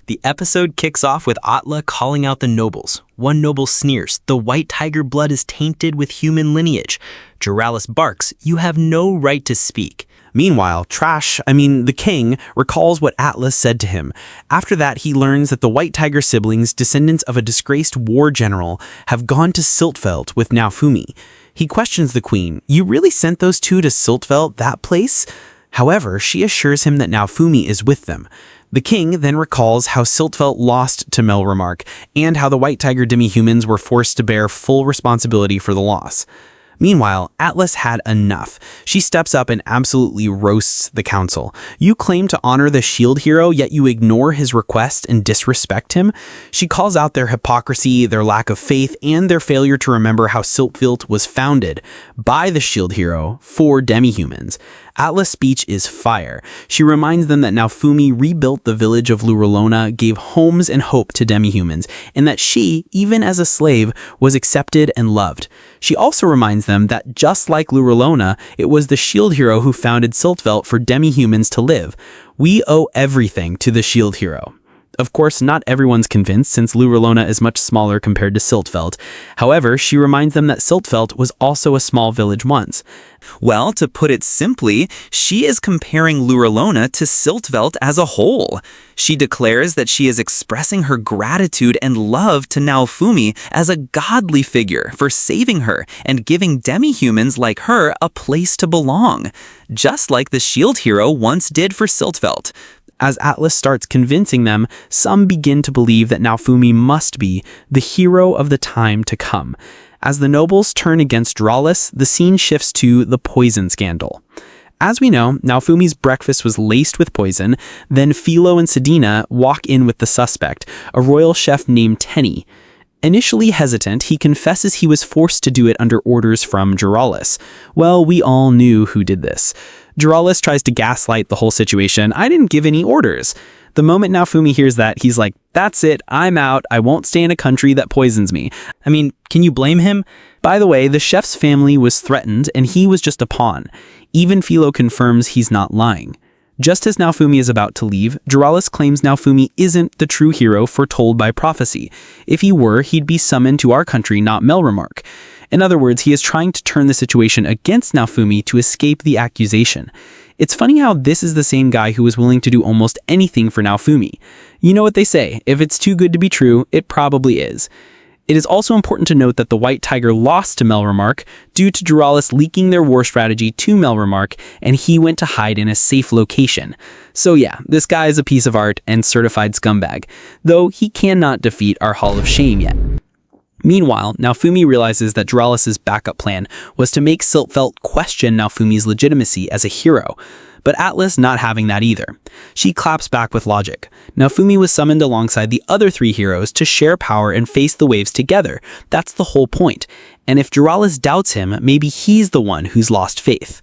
The episode kicks off with Atla calling out the nobles. One noble sneers, "The white tiger blood is tainted with human lineage." Jaralis barks, "You have no right to speak." Meanwhile, the king, recalls what Atlas said to him. After that, he learns that the White Tiger siblings, descendants of a disgraced war general, have gone to Siltveld with Naofumi. He questions the queen, "You really sent those two to Siltveld, that place?" However, she assures him that Naofumi is with them. The king then recalls how Siltveld lost to Melremark, and how the White Tiger demi-humans were forced to bear full responsibility for the loss. Meanwhile, Atlas had enough. She steps up and absolutely roasts the council. "You claim to honor the shield hero, yet you ignore his request and disrespect him?" She calls out their hypocrisy, their lack of faith, and their failure to remember how Siltveld was founded by the shield hero for demi-humans. Atlas' speech is fire. She reminds them that Naofumi rebuilt the village of Luralona, gave homes and hope to demi-humans, and that she, even as a slave, was accepted and loved. She also reminds them that just like Luralona, it was the shield hero who founded Siltveld for demi-humans to live. We owe everything to the shield hero. Of course, not everyone's convinced, since Luralona is much smaller compared to Siltveld. However, she reminds them that Siltveld was also a small village once. Well, to put it simply, she is comparing Luralona to Siltveld as a whole. She declares that she is expressing her gratitude and love to Naofumi as a godly figure for saving her and giving demi-humans like her a place to belong, just like the shield hero once did for Siltveld. As Atlas starts convincing them, some begin to believe that Naofumi must be the hero of the time to come. As the nobles turn against Jaralis, the scene shifts to the poison scandal. As we know, Naofumi's breakfast was laced with poison. Then Philo and Sedina walk in with the suspect, a royal chef named Tenny. Initially hesitant, he confesses he was forced to do it under orders from Jaralis. Well, we all knew who did this. Jaralis tries to gaslight the whole situation. "I didn't give any orders." The moment Naofumi hears that, he's like, "That's it, I'm out. I won't stay in a country that poisons me." I mean, can you blame him? By the way, the chef's family was threatened, and he was just a pawn. Even Philo confirms he's not lying. Just as Naofumi is about to leave, Jaralis claims Naofumi isn't the true hero foretold by prophecy. If he were, he'd be summoned to our country, not Melremark. In other words, he is trying to turn the situation against Naofumi to escape the accusation. It's funny how this is the same guy who was willing to do almost anything for Naofumi. You know what they say, if it's too good to be true, it probably is. It is also important to note that the White Tiger lost to Melremark due to Jaralis leaking their war strategy to Melremark, and he went to hide in a safe location. So yeah, this guy is a piece of art and certified scumbag, though he cannot defeat our Hall of Shame yet. Meanwhile, Naofumi realizes that Jaralis' backup plan was to make Siltveld question Naofumi's legitimacy as a hero, but Atlas not having that either. She claps back with logic. Naofumi was summoned alongside the other three heroes to share power and face the waves together. That's the whole point. And if Jaralis doubts him, maybe he's the one who's lost faith.